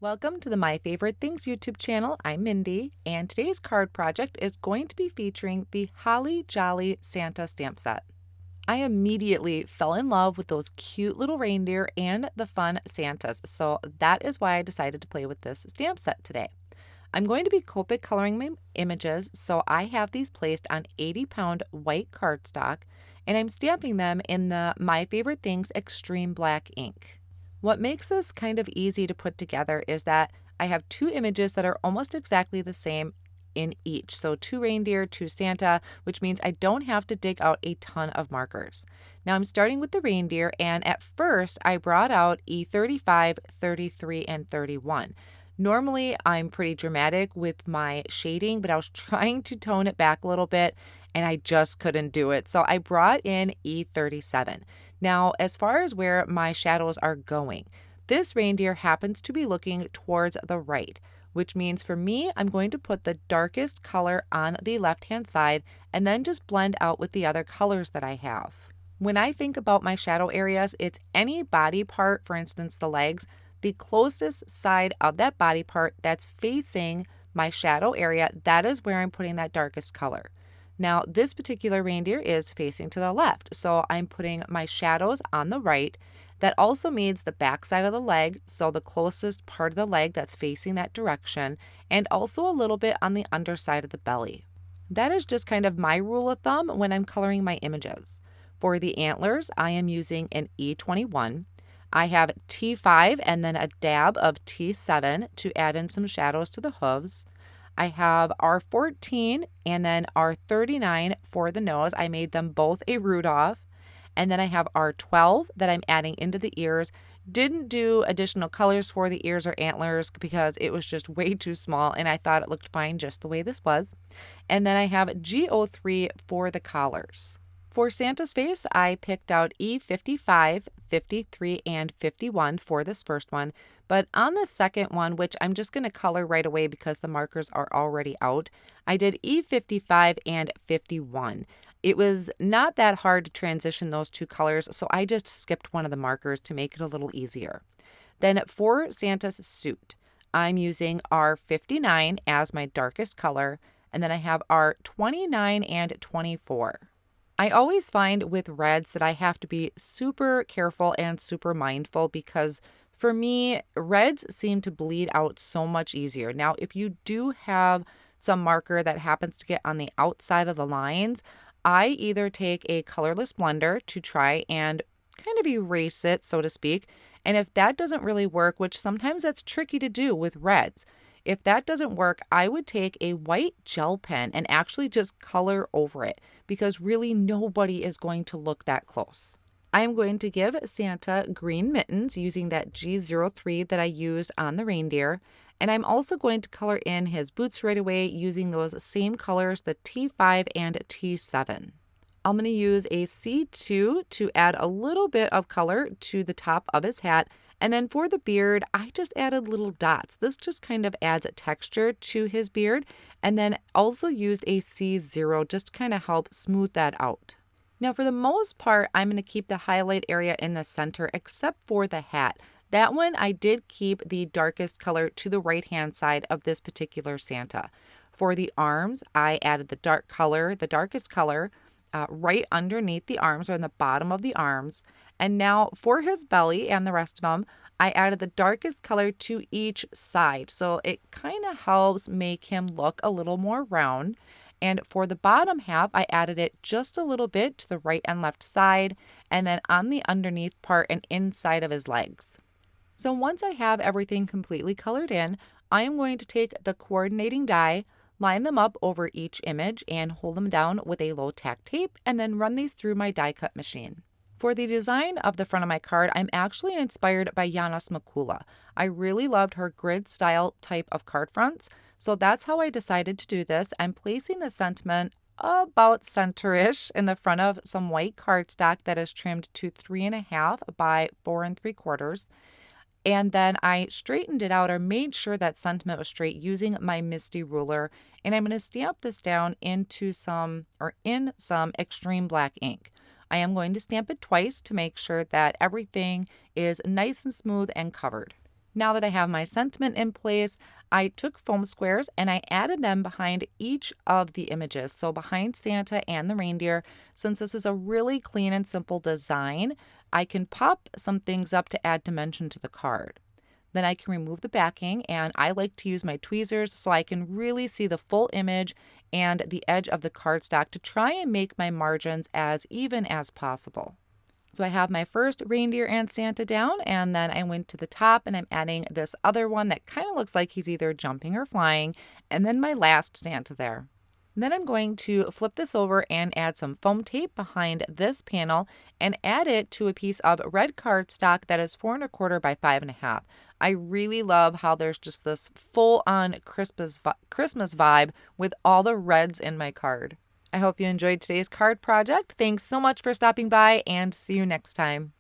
Welcome to the My Favorite Things YouTube channel. I'm Mindy, and today's card project is going to be featuring the Holly Jolly Santa stamp set. I immediately fell in love with those cute little reindeer and the fun Santas, so that is why I decided to play with this stamp set today. I'm going to be Copic coloring my images, so I have these placed on 80-pound white cardstock, and I'm stamping them in the My Favorite Things Extreme Black ink. What makes this kind of easy to put together is that I have two images that are almost exactly the same in each. So two reindeer, two Santa, which means I don't have to dig out a ton of markers. Now I'm starting with the reindeer, and at first I brought out E35, 33, and 31. Normally I'm pretty dramatic with my shading, but I was trying to tone it back a little bit and I just couldn't do it. So I brought in E37. Now, as far as where my shadows are going, this reindeer happens to be looking towards the right, which means for me, I'm going to put the darkest color on the left-hand side and then just blend out with the other colors that I have. When I think about my shadow areas, it's any body part, for instance, the legs, the closest side of that body part that's facing my shadow area, that is where I'm putting that darkest color. Now, this particular reindeer is facing to the left, so I'm putting my shadows on the right. That also means the back side of the leg, so the closest part of the leg that's facing that direction, and also a little bit on the underside of the belly. That is just kind of my rule of thumb when I'm coloring my images. For the antlers, I am using an E21. I have T5 and then a dab of T7 to add in some shadows to the hooves. I have R14 and then R39 for the nose. I made them both a Rudolph. And then I have R12 that I'm adding into the ears. Didn't do additional colors for the ears or antlers because it was just way too small and I thought it looked fine just the way this was. And then I have G03 for the collars. For Santa's face, I picked out E55, 53, and 51 for this first one. But on the second one, which I'm just going to color right away because the markers are already out, I did E55 and 51. It was not that hard to transition those two colors, so I just skipped one of the markers to make it a little easier. Then for Santa's suit, I'm using R59 as my darkest color, and then I have R29 and 24. I always find with reds that I have to be super careful and super mindful because for me, reds seem to bleed out so much easier. Now, if you do have some marker that happens to get on the outside of the lines, I either take a colorless blender to try and kind of erase it, so to speak. And if that doesn't really work, which sometimes that's tricky to do with reds, if that doesn't work, I would take a white gel pen and actually just color over it because really nobody is going to look that close. I am going to give Santa green mittens using that G03 that I used on the reindeer. And I'm also going to color in his boots right away using those same colors, the T5 and T7. I'm going to use a C2 to add a little bit of color to the top of his hat. And then for the beard, I just added little dots. This just kind of adds a texture to his beard. And then also used a C0 just to kind of help smooth that out. Now for the most part, I'm going to keep the highlight area in the center except for the hat. That one, I did keep the darkest color to the right-hand side of this particular Santa. For the arms, I added the darkest color, right underneath the arms or in the bottom of the arms. And now for his belly and the rest of them, I added the darkest color to each side. So it kind of helps make him look a little more round. And for the bottom half, I added it just a little bit to the right and left side, and then on the underneath part and inside of his legs. So once I have everything completely colored in, I am going to take the coordinating die, line them up over each image and hold them down with a low tack tape and then run these through my die cut machine. For the design of the front of my card, I'm actually inspired by Janos Makula. I really loved her grid style type of card fronts, so that's how I decided to do this. I'm placing the sentiment about center-ish in the front of some white cardstock that is trimmed to 3.5 by 4 3/4. And then I straightened it out or made sure that sentiment was straight using my Misty ruler. And I'm going to stamp this down in some extreme black ink. I am going to stamp it twice to make sure that everything is nice and smooth and covered. Now that I have my sentiment in place, I took foam squares and I added them behind each of the images. So behind Santa and the reindeer, since this is a really clean and simple design, I can pop some things up to add dimension to the card. Then I can remove the backing, and I like to use my tweezers so I can really see the full image and the edge of the cardstock to try and make my margins as even as possible. So I have my first reindeer and Santa down, and then I went to the top and I'm adding this other one that kind of looks like he's either jumping or flying, and then my last Santa there. Then I'm going to flip this over and add some foam tape behind this panel and add it to a piece of red cardstock that is 4 1/4 by 5 1/2. I really love how there's just this full-on Christmas vibe with all the reds in my card. I hope you enjoyed today's card project. Thanks so much for stopping by, and see you next time.